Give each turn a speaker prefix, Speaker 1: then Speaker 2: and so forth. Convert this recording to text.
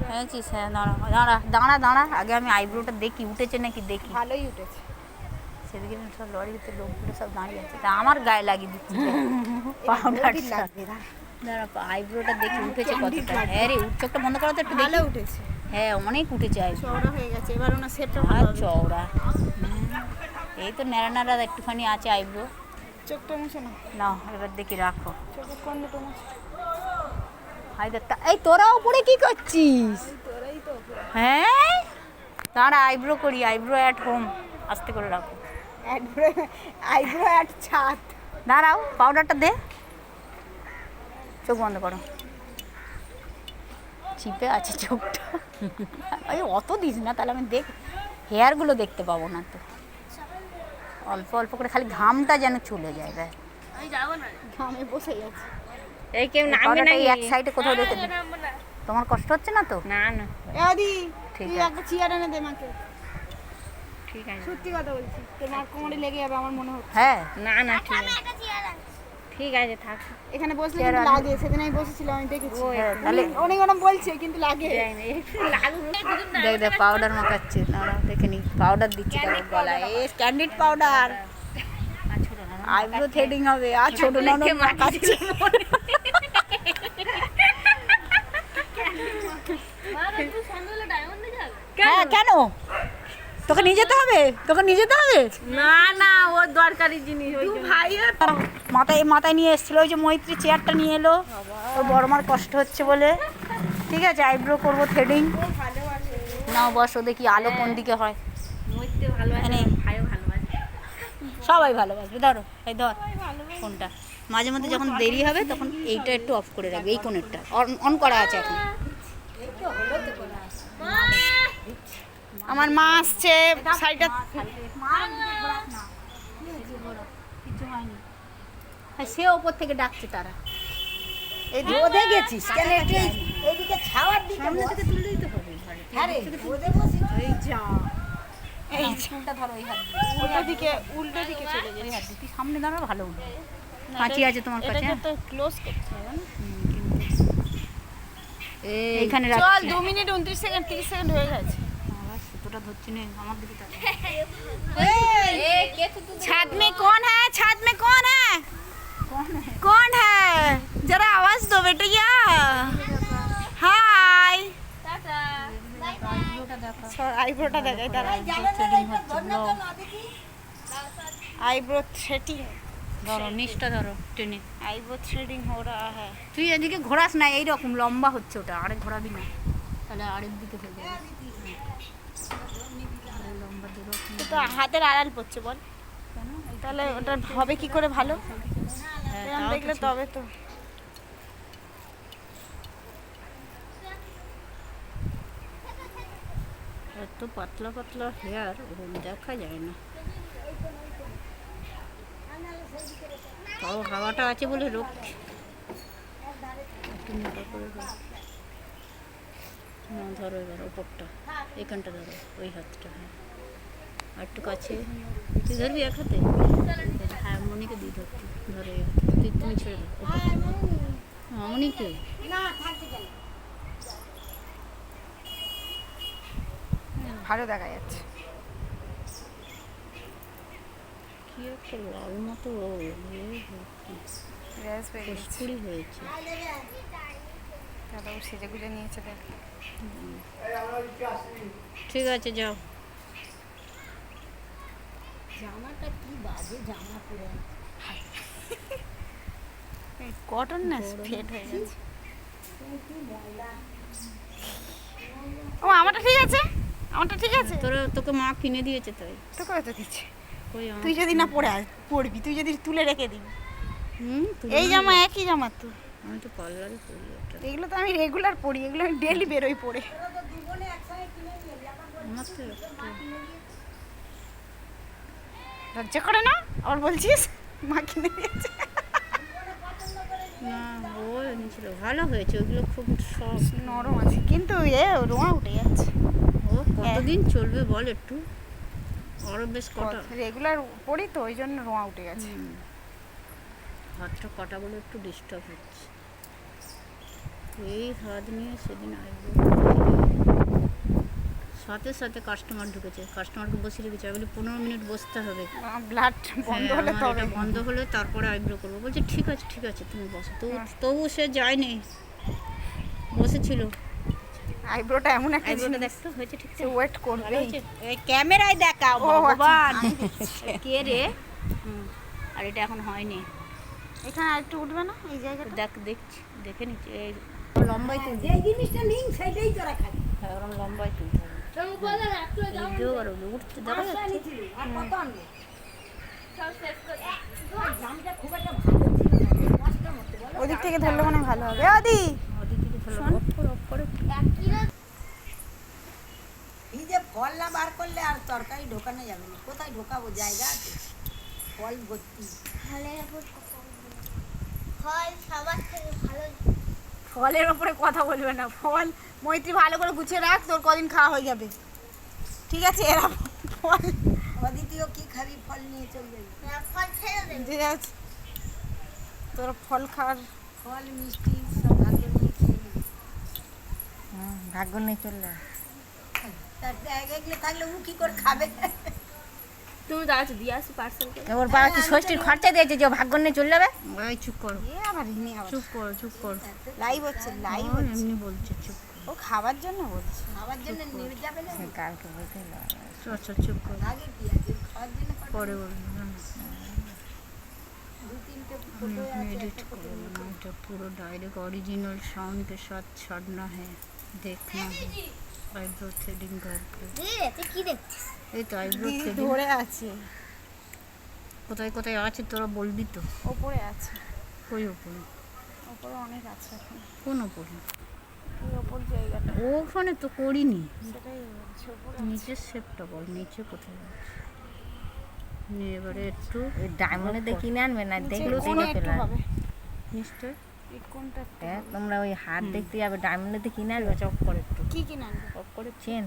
Speaker 1: হয়েছিস? হ্যাঁ, দাঁড়া দাঁড়া দাঁড়া দাঁড়া, আগে আমি আইব্রোটা দেখি উঠেছে নাকি দেখি।
Speaker 2: ভালোই উঠেছে।
Speaker 1: সেদিকে সব লরিতে লোকগুলো সব দাঁড়িয়ে আছে, তা আমার গায়ে লাগিয়ে দিচ্ছি পাউডার লাগবে। দাঁড়া আইব্রোটা দেখি উঠেছে কতটা। হ্যাঁ রে, চোখটা বন্ধ করো তো একটু,
Speaker 2: ভালো
Speaker 1: দেখি।
Speaker 2: উঠেছে।
Speaker 1: হ্যাঁ অনেক উঠেছে আইব্রো,
Speaker 2: চওড়া হয়ে গেছে এবার, ওনার শেপটা
Speaker 1: আর
Speaker 2: ভালো হবে।
Speaker 1: চওড়া এই তো ন্যাড়া ন্যাড়া একটুখানি আছে আইব্রো।
Speaker 2: চোখটা মুছে না।
Speaker 1: না এবার দেখি, রাখো।
Speaker 2: চোখের কোন দুটো মুছে।
Speaker 1: হাই দেখতা, এই তোরা উপরে কি করছিস?
Speaker 2: তোরাই তো।
Speaker 1: হ্যাঁ দাঁড়া আইব্রো করি, আইব্রো অ্যাট হোম, আস্তে করে রাখো।
Speaker 2: আইব্রো অ্যাট ছাদ।
Speaker 1: দাঁড়াও পাউডারটা দে, চোখ বন্ধ করো, চিপে আছে চোখটা। এই অত দিস না, তাহলে আমি হেয়ারগুলো দেখতে পাবো না তো। অল্প অল্প করে খালি ঘামটা যেন চলে যায়। ব্যাস
Speaker 2: আমি যাবো না, ঘামে বসে গেছে।
Speaker 1: এই কেউ নামবে না, এক সাইডে কোথাও রেখে দে। তোমার কষ্ট হচ্ছে না তো?
Speaker 2: না না এদি,
Speaker 1: ঠিক
Speaker 2: তুই
Speaker 1: আছে,
Speaker 2: একটা চেয়ার এনে দে মাকে।
Speaker 1: ঠিক আছে,
Speaker 2: সত্যি কথা বলছি, তোমার কোমরে লেগে যাবে আমার মনে হচ্ছে।
Speaker 1: হ্যাঁ
Speaker 2: না না ঠিক আছে, ঠিক আছে থাক। এখানে বসলে
Speaker 1: চেয়ার
Speaker 2: কিন্তু
Speaker 1: আন।
Speaker 2: লাগে, সেদিন আমি বসেছিলাম, আমি দেখেছি।
Speaker 1: হ্যাঁ, তাহলে
Speaker 2: অনেক অনেক বলছে কিন্তু লাগে।
Speaker 1: দেখ দেখ পাউডার মাখাচ্ছে, দাঁড়া দেখে নি, পাউডার দিচ্ছে তার গলায়, এই ক্যান্ডিড পাউডার। আইব্রো থ্রেডিং হবে, আর ছোট ননদ মাখাচ্ছে। হ্যাঁ কেন, তোকে নিয়ে যেতে হবে, তোকে নিয়ে যেতে হবে?
Speaker 2: না না, ওর দরকারি জিনিস ওই ভাই
Speaker 1: মাথায় মাথায় নিয়ে এসেছিল, ওই যে মৈত্রী চেয়ারটা নিয়ে এলো, ওর বড় মার কষ্ট হচ্ছে বলে। ঠিক আছে আইব্রো করবো থ্রেডিং। নাও বসো, দেখি আলো কোন দিকে হয়। সবাই ভালোবাসবে, ধরো এই ধর ফোনটা। মাঝে মধ্যে যখন দেরি হবে তখন এইটা একটু অফ করে রাখবে, এই কোণেরটা অন করা আছে এখন।
Speaker 2: আমার মা আসছে, সাইডটা
Speaker 1: কিছু হয়নি, সে ওপর থেকে ডাকছে তারা।
Speaker 2: এই রোদে গেছিস কেন?
Speaker 1: এইদিকে ছাওয়ার দিকে সামনে থেকে তুলে দিতে হবে।
Speaker 2: আরে রোদে বসি, এই যা,
Speaker 1: এই চুলটা ধরো, এই হাত
Speaker 2: উল্টো দিকে, উল্টো দিকে চলে
Speaker 1: দিয়ে,
Speaker 2: যাবে।
Speaker 1: এই হাত দিয়ে সামনে দাঁড়াও, ভালো উঠবে। কাঁচি আছে তোমার কাছে?
Speaker 2: তো ক্লোজ করতে হবে না?
Speaker 1: এইখানে
Speaker 2: চল,
Speaker 1: রাখছি।
Speaker 2: 2 মিনিট 29 সেকেন্ড 30 সেকেন্ড হয়ে গেছে।
Speaker 1: আবার সুতোটা ধরছি না, আমার দিকে তাকাও।
Speaker 2: छत में कौन है? छत में कौन है? कौन है? जरा आवाज दो बेटिया। हाय। आईब्रोटा देखाई तारा। Eyebrow threading.
Speaker 1: ধরো নিচটা ধরো টেনে।
Speaker 2: आईब्रो थ्रेडिंग हो रहा है।
Speaker 1: তুই এদিকে ঘোরাস না, এইরকম লম্বা হচ্ছে ওটা, আরেক ঘোরাবি না, তাহলে আরেক দিকে হয়ে যাবে। লম্বা দুটো
Speaker 2: তো হাতের আড়াল পড়ছে বল, তাহলে ওটা হবে কি করে ভালো? এরকম দেখলে তবে তো।
Speaker 1: এত পাতলা পাতলা হেয়ার ওরকম দেখা যায় না, তাও হাওয়াটা আছে বলে রক্ষে। একটু মোটা করে ধরো, এবার ওপরটা, এখানটা ধরো, ওই হাতটা। হ্যাঁ আর একটু কাছে, তুই ধরবি এক হাতে? হ্যাঁ মনিকে দিয়ে ধরতে, ধরো এই হাতে, তুমি ছেড়ে দাও। মনিকে
Speaker 2: ভালো দেখা যাচ্ছে।
Speaker 1: কি একটা লাল মতো ফুসকুড়ি হয়েছে।
Speaker 2: দাদা সেজে গুজে নিয়েছে দেখ।
Speaker 1: ঠিক আছে যাও। জামাটা কি বাজে জামা পরে,
Speaker 2: কটন না ফেট হয়ে গেছে। ও আমারটা ঠিক আছে, আমারটা ঠিক আছে।
Speaker 1: তোকে মা কিনে দিয়েছে তাই।
Speaker 2: তোকে তো দিচ্ছে,
Speaker 1: কই
Speaker 2: তুই যদি না পড়বি, তুই যদি তুলে রেখে দিবি। এই
Speaker 1: না,
Speaker 2: জামা একই জামা তো।
Speaker 1: আমি তো পার্লারে পরি ওটা।
Speaker 2: এগুলো তো আমি রেগুলার পরি, এগুলো আমি ডেইলি বেরোই পরে।
Speaker 1: আমার তো
Speaker 2: লজ্জা করে না আবার বলছিস মা কিনে দিয়েছে?
Speaker 1: না ও এনেছিল, ভালো হয়েছে, ওগুলো খুব সব
Speaker 2: নরম আছে, কিন্তু রোঁয়া উঠে যাচ্ছে।
Speaker 1: ও কতদিন চলবে বল একটু, আরও বেশ কটা
Speaker 2: রেগুলার পরি তো ওই জন্য রোঁয়া উঠে গেছে।
Speaker 1: হাতটা কাটাগুলো একটু ডিস্টার্ব হচ্ছে। এই হাত নিয়ে সেদিন আইব্রো সাথে সাথে কাস্টমার ঢুকেছে, কাস্টমারকে বসিয়ে রেখেছে। আমি বলি 15 মিনিট বসতে হবে,
Speaker 2: ব্লাড বন্ধ হলে
Speaker 1: আমার
Speaker 2: তবে
Speaker 1: এটা বন্ধ হলে তারপরে আইব্রো করবো। বলছে ঠিক আছে তুমি বসো। তবু সে যায়নি, বসেছিল।
Speaker 2: আইব্রোটা এমন একটা
Speaker 1: আইব্রোটা দেখতে হয়েছে ঠিক
Speaker 2: সে ওয়েট করবে।
Speaker 1: এই ক্যামেরায় দেখাও
Speaker 2: ও, আচ্ছা।
Speaker 1: ভগবান কে রে। আর এটা এখন হয়নি।
Speaker 2: এখানে আরেকটু উঠবে না এই জায়গাটা?
Speaker 1: দেখে নিচ্ছি। এই লম্বাই তুলতে,
Speaker 3: যে জিনিসটা নেই সেটাই তোরা খাবি।
Speaker 1: হ্যাঁ ওরকম লম্বাই তুলতে হবে। উঠতে দেখা যাচ্ছে।
Speaker 3: আর কত আনবে? জামটা খুব একটা ভালো ছিল না, কষ্ট মতো বলো।
Speaker 2: ওদিক থেকে ধরলে মনে হয় ভালো হবে। ওদি
Speaker 1: ওদিক থেকে অফ করে
Speaker 3: এই যে ফল না বার করলে আর তরকারি ঢোকানো যাবে না। কোথায় ঢোকাবো, জায়গা আছে? ফল ভর্তি।
Speaker 4: ফল সবার থেকে ভালো।
Speaker 2: ফলের ওপরে কথা বলবে না। ফল মৈত্রী ভালো করে গুছিয়ে রাখ, তোর কদিন খাওয়া হয়ে যাবে। ঠিক আছে? এরা ফল
Speaker 3: অদ্বিতীয় কি খাবি, ফল নিয়ে চলে যাবি।
Speaker 4: ফল ছেড়ে দেবে।
Speaker 2: ঠিক আছে, তোর ফল খাওয়ার
Speaker 3: ফল মিষ্টি সব ভাগ্য নিয়ে খেয়ে নিবি।
Speaker 2: ভাগ্য নেই চললে।
Speaker 3: তার জায়গা এগুলো থাকলে ও কি করে খাবে?
Speaker 2: তুমি দাঁড়াচ্ছ দিয়ে আসি পার্সেল করে।
Speaker 5: ওর বাবা কি ষষ্ঠীর খরচা দিয়েছে যে ও ভাগ্য নিয়ে চলে যাবে?
Speaker 1: ভাই চুপ কর,
Speaker 2: এ আবার হিনি আবার
Speaker 1: চুপ কর।
Speaker 2: লাইভ হচ্ছে, লাইভ
Speaker 1: ও
Speaker 2: হচ্ছে।
Speaker 1: এমনি বলছে, চুপ কর।
Speaker 2: ও খাবার জন্য বলছে।
Speaker 3: খাওয়ার জন্য নিয়ে যাবে না?
Speaker 5: কালকে বলতে
Speaker 1: আচ্ছা চুপ কর,
Speaker 3: আগে কি আছে, খাওয়ার জন্য
Speaker 1: পরে বলবো।
Speaker 3: দু তিনটে ফটো আছে।
Speaker 1: एडिट करो ना, এটা পুরো डायरेक्ट ओरिजिनल साउंड के साथ छाड़ना है, देखना है। आईब्रो थ्रेडिंग करके
Speaker 4: দিদি তুই কি দেখছিস?
Speaker 1: এই তো আইব্রো
Speaker 2: দিদি
Speaker 1: থ্রেডিং
Speaker 2: ধরে আছে,
Speaker 1: কোথায় কোথায় আছে তোরা বলবি তো।
Speaker 2: ওপরে আছে,
Speaker 1: কই ওপরে?
Speaker 2: ওপরে অনেক আছে এখন।
Speaker 1: কোন ওপরে?
Speaker 2: এই ওপর জায়গাটা
Speaker 1: ওখানে তো করিনি।
Speaker 2: সেটাই বলছি, ওপরে
Speaker 1: নিচের শেপটা বল, নিচে কোথায় আছে? নিয়ে এবারে একটু
Speaker 5: ডায়মন্ডে দিয়ে কিনে আনবে না, দেখলে
Speaker 2: কোন
Speaker 5: দেখে
Speaker 2: একটু
Speaker 5: ফেলা
Speaker 2: হবে।
Speaker 1: নিচটায়
Speaker 2: এই কোনটা
Speaker 5: তোমরা ওই হাত দেখতে যাবে, ডায়মন্ডে দিয়ে কিনে আনবে।
Speaker 1: চপ করে একটু
Speaker 2: কি কিনে আনবে?
Speaker 1: অফ করে
Speaker 5: চেন